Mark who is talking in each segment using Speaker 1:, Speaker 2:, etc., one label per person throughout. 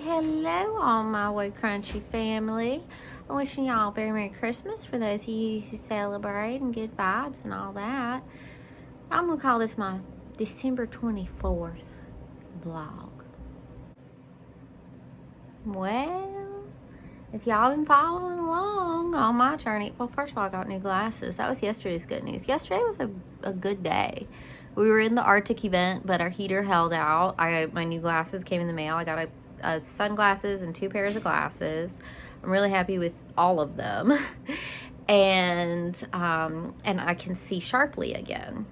Speaker 1: Hello, all my WayCrunchy family. I'm wishing y'all a very Merry Christmas for those of you who celebrate and good vibes and all that. I'm going to call this my December 24th vlog. Well, if y'all been following along on my journey, well, first of all, I got new glasses. That was yesterday's good news. Yesterday was a good day. We were in the Arctic event, but our heater held out. My new glasses came in the mail. I got sunglasses and 2 pairs of glasses. I'm really happy with all of them. and I can see sharply again.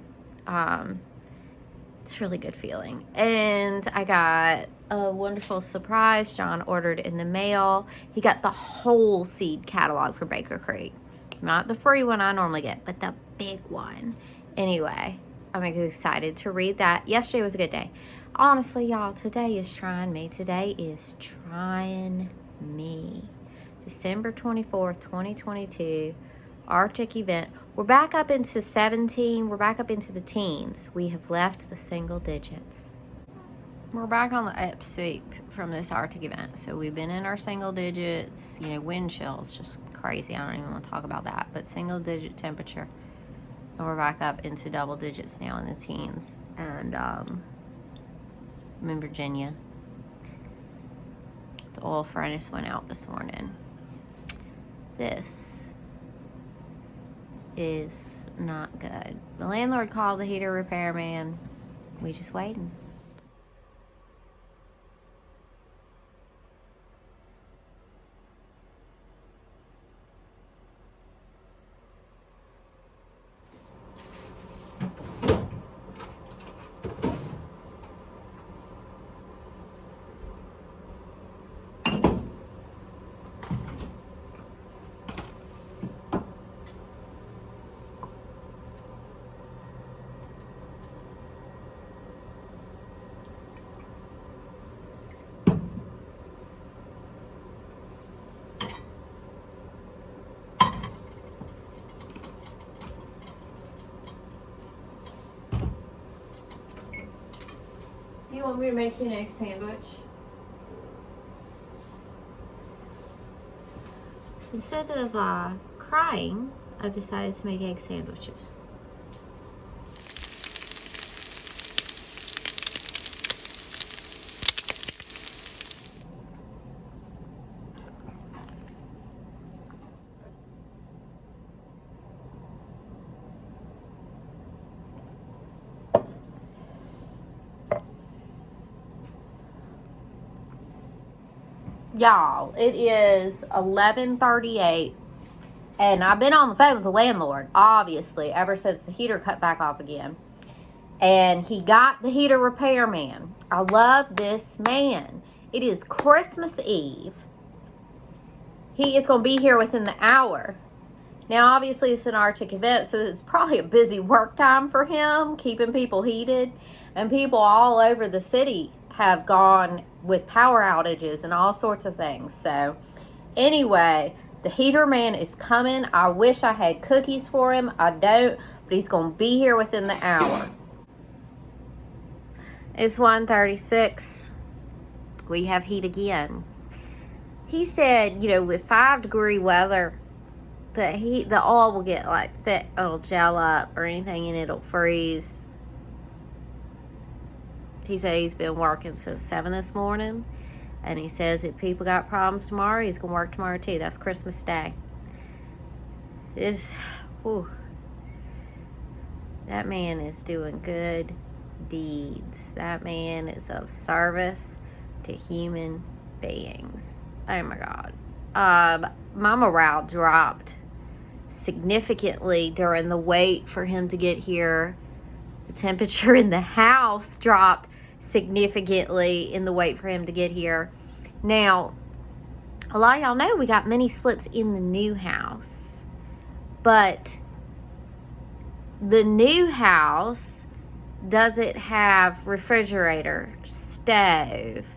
Speaker 1: It's a really good feeling. And I got a wonderful surprise. John ordered in the mail. He got the whole seed catalog for Baker Creek. Not the free one I normally get, but the big one. Anyway, I'm excited to read that. Yesterday was a good day. Honestly, y'all, today is trying me. Today is trying me. December 24th, 2022, Arctic event. We're back up into 17. We're back up into the teens. We have left the single digits. We're back on the upsweep from this Arctic event. So we've been in our single digits. You know, wind chills, just crazy. I don't even want to talk about that. But single digit temperature. And we're back up into double digits now in the teens. And I'm in Virginia. The oil furnace went out this morning. This is not good. The landlord called the heater repairman. We just waiting. Do you want me to make you an egg sandwich? Instead of crying, I've decided to make egg sandwiches. Y'all, it is 11:38, and I've been on the phone with the landlord, obviously, ever since the heater cut back off again. And he got the heater repairman. I love this man. It is Christmas Eve. He is going to be here within the hour. Now, obviously, it's an Arctic event, so it's probably a busy work time for him, keeping people heated. And people all over the city have gone with power outages and all sorts of things. So anyway, the heater man is coming. I wish I had cookies for him. I don't, but he's going to be here within the hour. It's 1:36. We have heat again. He said, you know, with 5-degree weather, the oil will get like thick, it'll gel up or anything, and it'll freeze. He said he's been working since 7 this morning. And he says if people got problems tomorrow, he's going to work tomorrow too. That's Christmas Day. That man is doing good deeds. That man is of service to human beings. Oh my God. My morale dropped significantly during the wait for him to get here. The temperature in the house dropped significantly in the wait for him to get here. Now, a lot of y'all know we got mini splits in the new house, but the new house doesn't have refrigerator, stove,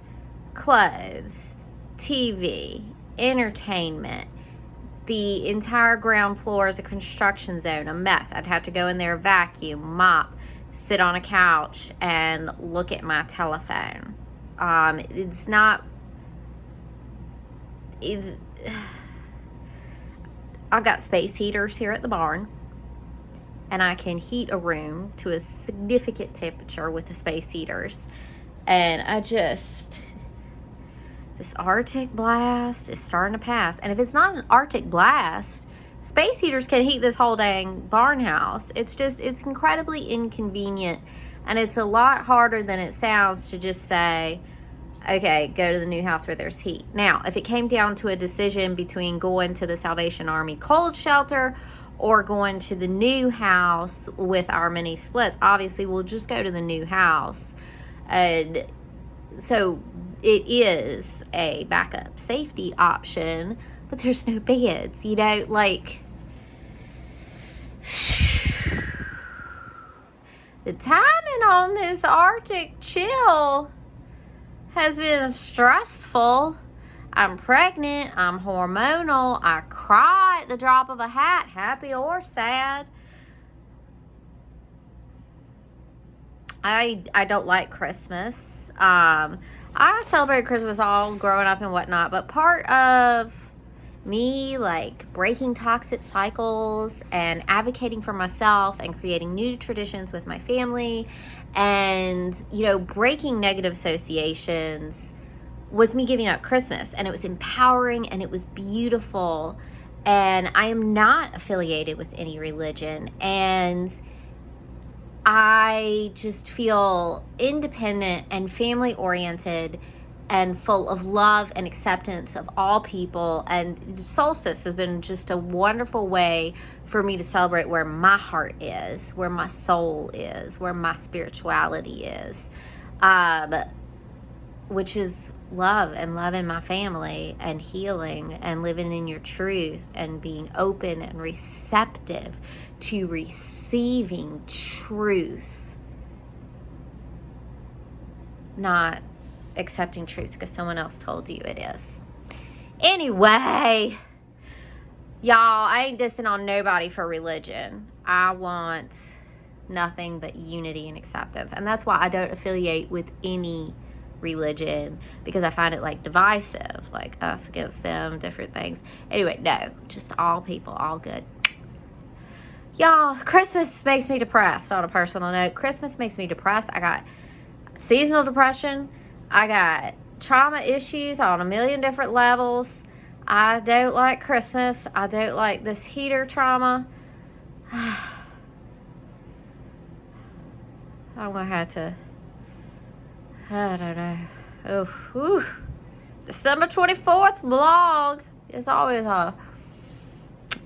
Speaker 1: clothes, TV, entertainment. The entire ground floor is a construction zone, a mess. I'd have to go in there, vacuum, mop, sit on a couch and look at my telephone. It's not I've got space heaters here at the barn, and I can heat a room to a significant temperature with the space heaters. And this Arctic blast is starting to pass. And if it's not an Arctic blast, space heaters can heat this whole dang barn house. It's incredibly inconvenient. And it's a lot harder than it sounds to just say, okay, go to the new house where there's heat. Now, if it came down to a decision between going to the Salvation Army cold shelter or going to the new house with our mini splits, obviously we'll just go to the new house. And so it is a backup safety option, but there's no beds, like the timing on this Arctic chill has been stressful. I'm pregnant. I'm hormonal. I cry at the drop of a hat, happy or sad. I don't like Christmas. I celebrated Christmas all growing up and whatnot, but part of me breaking toxic cycles and advocating for myself and creating new traditions with my family and breaking negative associations was me giving up Christmas. And it was empowering and it was beautiful. And I am not affiliated with any religion, and I just feel independent and family oriented and full of love and acceptance of all people. And solstice has been just a wonderful way for me to celebrate where my heart is, where my soul is, where my spirituality is, which is love and loving my family and healing and living in your truth and being open and receptive to receiving truth, not accepting truth because someone else told you it is. Anyway, y'all, I ain't dissing on nobody for religion. I want nothing but unity and acceptance. And that's why I don't affiliate with any religion, because I find it divisive, us against them, different things. Anyway, no, just all people, all good. Y'all, Christmas makes me depressed on a personal note. Christmas makes me depressed. I got seasonal depression. I got trauma issues on a million different levels. I don't like Christmas. I don't like this heater trauma. I'm going to have to, I don't know. Oh, whew. December 24th vlog. It's always a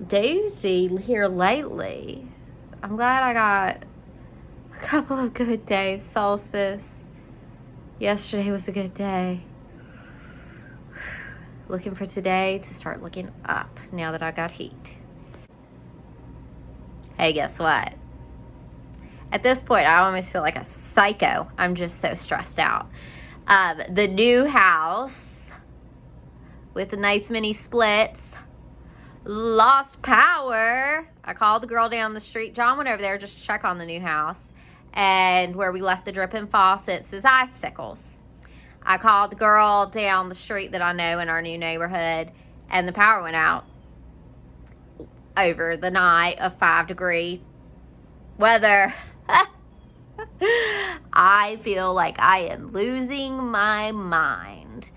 Speaker 1: doozy here lately. I'm glad I got a couple of good days. Solstice. Yesterday was a good day. Looking for today to start looking up now that I got heat. Hey, guess what? At this point, I almost feel like a psycho. I'm just so stressed out. The new house with the nice mini splits lost power. I called the girl down the street. John went over there just to check on the new house. And where we left the dripping faucets is icicles. I called the girl down the street that I know in our new neighborhood, and the power went out over the night of 5-degree weather. I feel like I am losing my mind.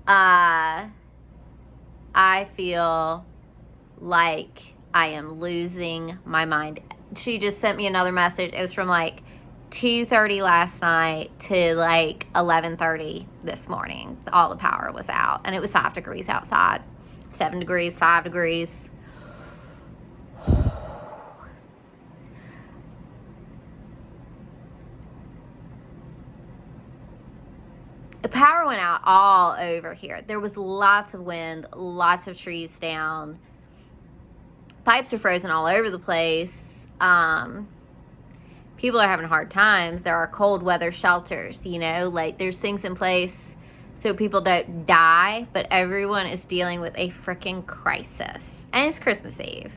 Speaker 1: I feel like I am losing my mind. She just sent me another message. It was from 2:30 last night to 11:30 this morning. All the power was out, and it was 5 degrees outside. 7 degrees, 5 degrees. The power went out all over here. There was lots of wind, lots of trees down. Pipes are frozen all over the place. People are having hard times. There are cold weather shelters, there's things in place so people don't die, but everyone is dealing with a freaking crisis. And it's Christmas Eve.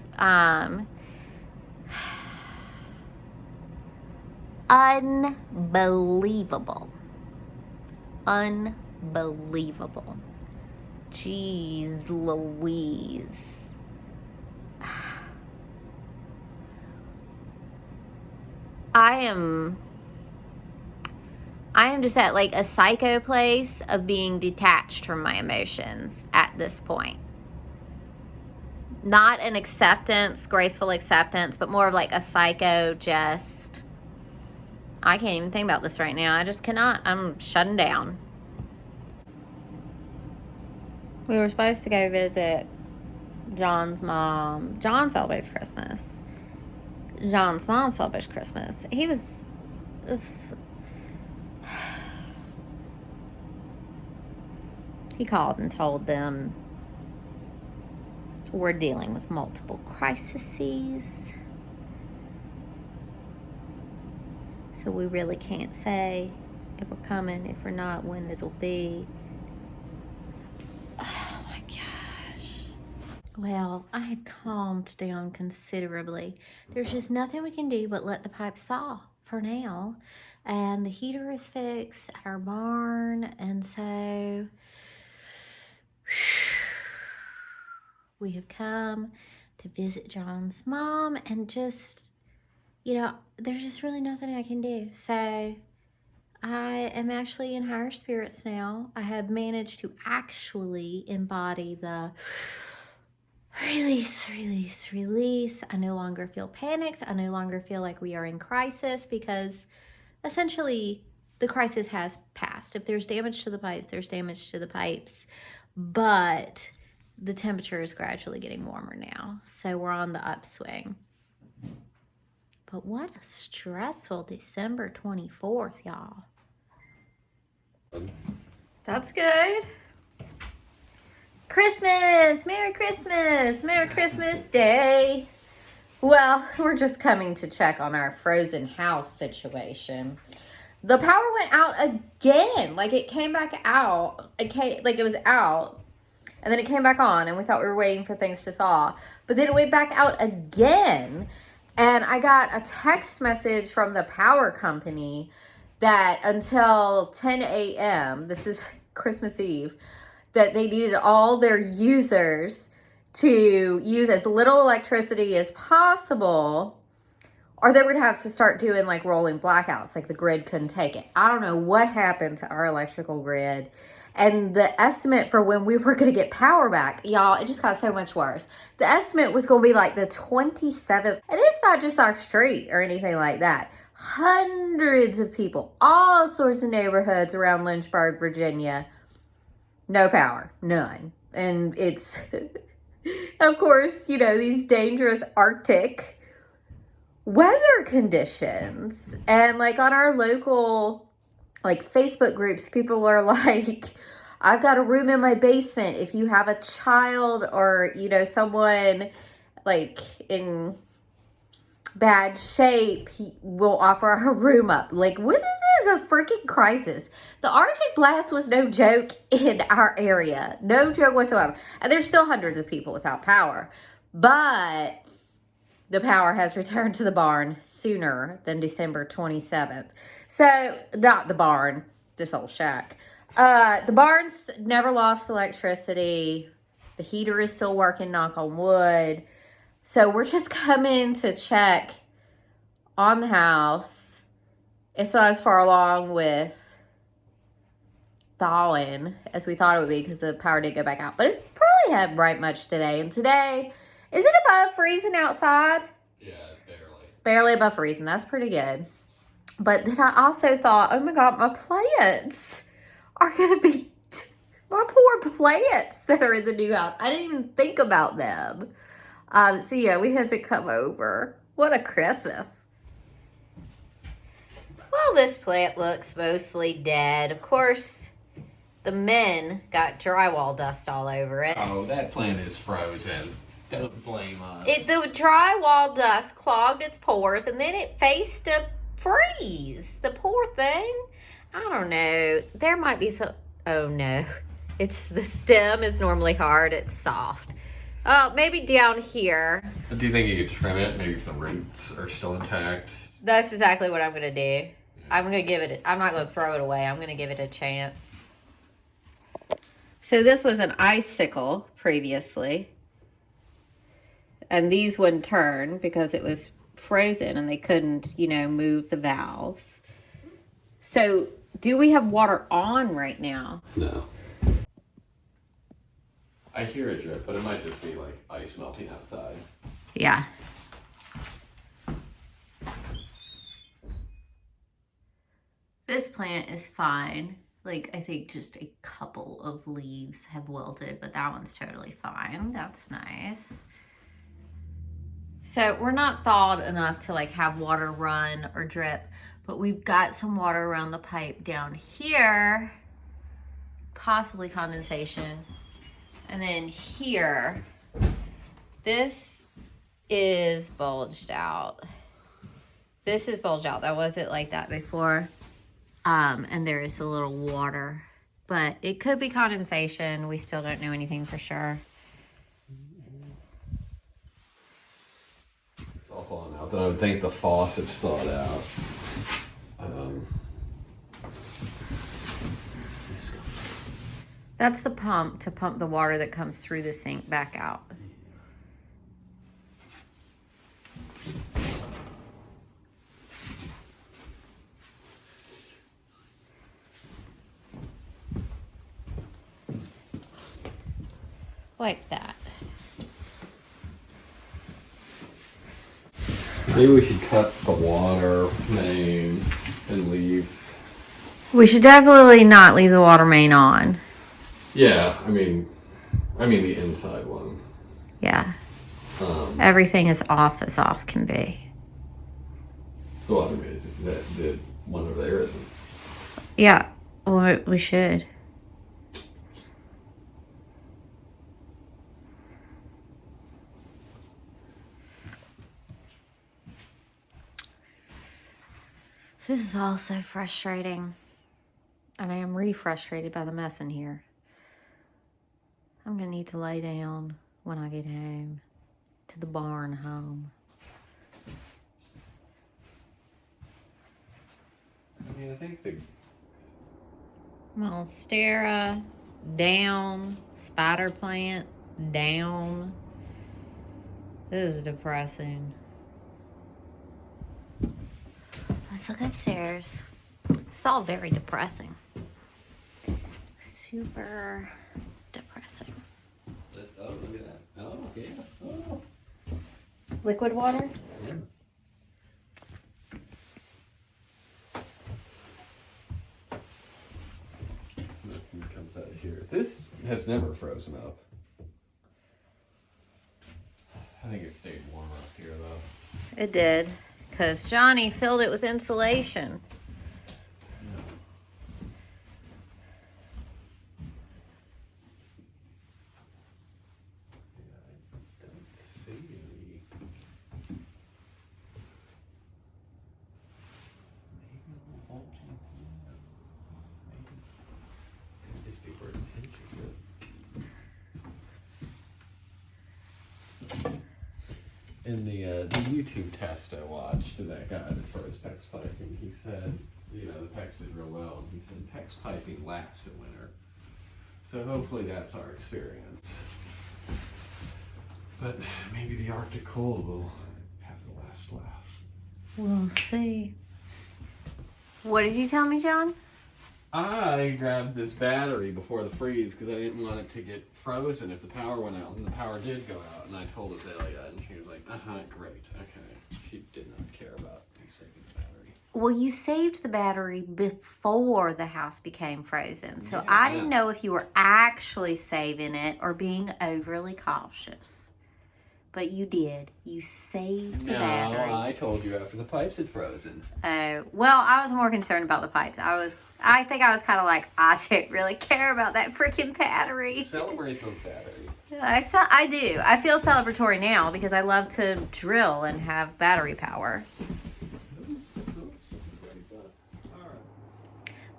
Speaker 1: Unbelievable. Jeez Louise. I am just at like a psycho place of being detached from my emotions at this point. Not an acceptance, graceful acceptance, but more of like a psycho just, I can't even think about this right now. I just cannot. I'm shutting down. We were supposed to go visit John's mom. John celebrates Christmas. John's mom celebrates Christmas. He called and told them we're dealing with multiple crises. So we really can't say if we're coming, if we're not, when it'll be. Oh my gosh. Well, I have calmed down considerably. There's just nothing we can do but let the pipes thaw for now. And the heater is fixed at our barn. And so we have come to visit John's mom and just, there's just really nothing I can do. So I am actually in higher spirits now. I have managed to actually embody the release, release, release. I no longer feel panicked. I no longer feel like we are in crisis because essentially the crisis has passed. If there's damage to the pipes, there's damage to the pipes. But the temperature is gradually getting warmer now. So we're on the upswing. But what a stressful December 24th, y'all. That's good. Christmas! Merry Christmas! Merry Christmas Day! Well, we're just coming to check on our frozen house situation. The power went out again. Like, it came back out. It was out. And then it came back on, and we thought we were waiting for things to thaw. But then it went back out again. And I got a text message from the power company that until 10 a.m., this is Christmas Eve, that they needed all their users to use as little electricity as possible, or they would have to start doing like rolling blackouts, like the grid couldn't take it. I don't know what happened to our electrical grid. And the estimate for when we were going to get power back, y'all, it just got so much worse. The estimate was going to be like the 27th. And it's not just our street or anything like that. Hundreds of people, all sorts of neighborhoods around Lynchburg, Virginia. No power, none. And it's, of course, these dangerous Arctic weather conditions. And like on our local Facebook groups, people are like, I've got a room in my basement. If you have a child or, someone like in bad shape, we'll offer our room up. Like, this is a freaking crisis. The Arctic blast was no joke in our area. No joke whatsoever. And there's still hundreds of people without power. But the power has returned to the barn sooner than December 27th. So, not the barn, this old shack. The barn's never lost electricity. The heater is still working, knock on wood. So, we're just coming to check on the house. It's not as far along with thawing as we thought it would be because the power did go back out. But it's probably had right much today. And today, is it above freezing outside?
Speaker 2: Yeah, barely.
Speaker 1: Barely above freezing. That's pretty good. But then I also thought, oh my God, my plants are going to be, my poor plants that are in the new house. I didn't even think about them. So yeah, we had to come over. What a Christmas. Well, this plant looks mostly dead. Of course, the men got drywall dust all over it.
Speaker 2: Oh, that plant is frozen. Don't blame us.
Speaker 1: The drywall dust clogged its pores, and then it faced to freeze. The poor thing. I don't know. There might be some. Oh no, it's the stem is normally hard. It's soft. Oh, maybe down here.
Speaker 2: Do you think you could trim it? Maybe if the roots are still intact.
Speaker 1: That's exactly what I'm gonna do. Yeah. I'm gonna give it. I'm not gonna throw it away. I'm gonna give it a chance. So this was an icicle previously. And these wouldn't turn because it was frozen and they couldn't, you know, move the valves. So do we have water on right now?
Speaker 2: No. I hear a drip, but it might just be like ice melting outside.
Speaker 1: Yeah. This plant is fine. Like, I think just a couple of leaves have wilted, but that one's totally fine. That's nice. So we're not thawed enough to like have water run or drip, but we've got some water around the pipe down here, possibly condensation. And then here, this is bulged out. This is bulged out. That wasn't like that before. And there is a little water, but it could be condensation. We still don't know anything for sure.
Speaker 2: It's all falling out. Then I would think the faucet's thawed out.
Speaker 1: That's the pump to pump the water that comes through the sink back out. Like that.
Speaker 2: Maybe we should cut the water main and leave.
Speaker 1: We should definitely not leave the water main on.
Speaker 2: Yeah, I mean the inside one.
Speaker 1: Yeah. Everything is off as off can be.
Speaker 2: The water main isn't. The one over there isn't.
Speaker 1: Yeah, well, we should. This is all so frustrating. And I am re-frustrated by the mess in here. I'm gonna need to lay down when I get home to the barn home.
Speaker 2: I mean, I think the
Speaker 1: Monstera, down. Spider plant, down. This is depressing. Let's look upstairs. It's all very depressing. Super depressing.
Speaker 2: oh, look at that. Oh, yeah. Oh.
Speaker 1: Liquid water?
Speaker 2: Yeah. Nothing comes out of here. This has never frozen up. I think it stayed warmer up here, though.
Speaker 1: It did, because Johnny filled it with insulation.
Speaker 2: In the YouTube test I watched, that guy that froze PEX piping, he said, you know, the PEX did real well, and he said PEX piping lasts in winter. So hopefully that's our experience. But maybe the Arctic cold will have the last laugh.
Speaker 1: We'll see. What did you tell me, John?
Speaker 2: I grabbed this battery before the freeze because I didn't want it to get frozen if the power went out, and the power did go out, and I told Azalea, and she was like, great, okay. She did not care about me saving the battery.
Speaker 1: Well, you saved the battery before the house became frozen, so
Speaker 2: Yeah,
Speaker 1: I didn't know if you were actually saving it or being overly cautious. But you did. You saved the battery.
Speaker 2: No, I told you after the pipes had frozen.
Speaker 1: Oh, well, I was more concerned about the pipes. I think I was kind of like, I don't really care about that freaking battery.
Speaker 2: Celebrate those batteries.
Speaker 1: I do. I feel celebratory now because I love to drill and have battery power.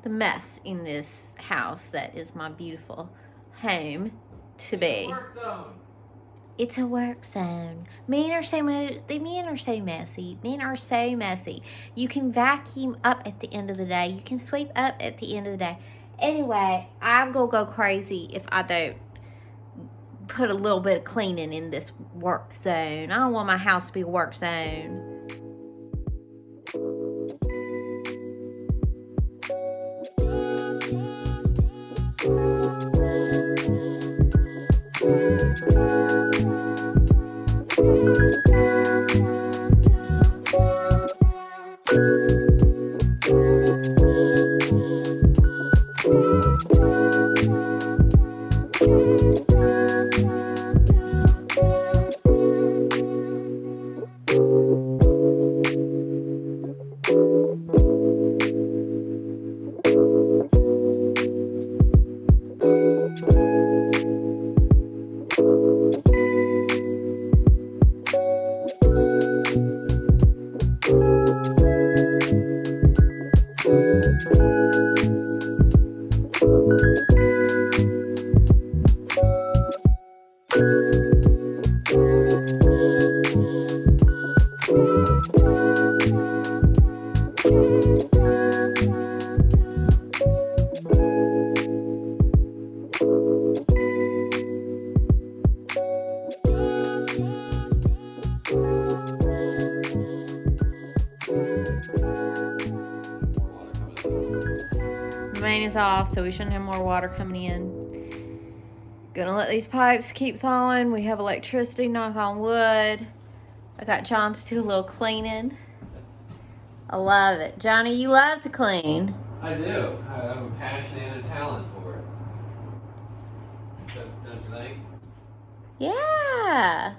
Speaker 1: The mess in this house that is my beautiful home to be. It's a work zone. Men are so messy. Men are so messy. You can vacuum up at the end of the day. You can sweep up at the end of the day. Anyway, I'm gonna go crazy if I don't put a little bit of cleaning in this work zone. I don't want my house to be a work zone. The main is off, so we shouldn't have more water coming in. Gonna let these pipes keep thawing. We have electricity, knock on wood. I got John to do a little cleaning. I love it. Johnny, you love to clean.
Speaker 2: I do. I have a passion and a talent for it. Don't you think?
Speaker 1: Yeah.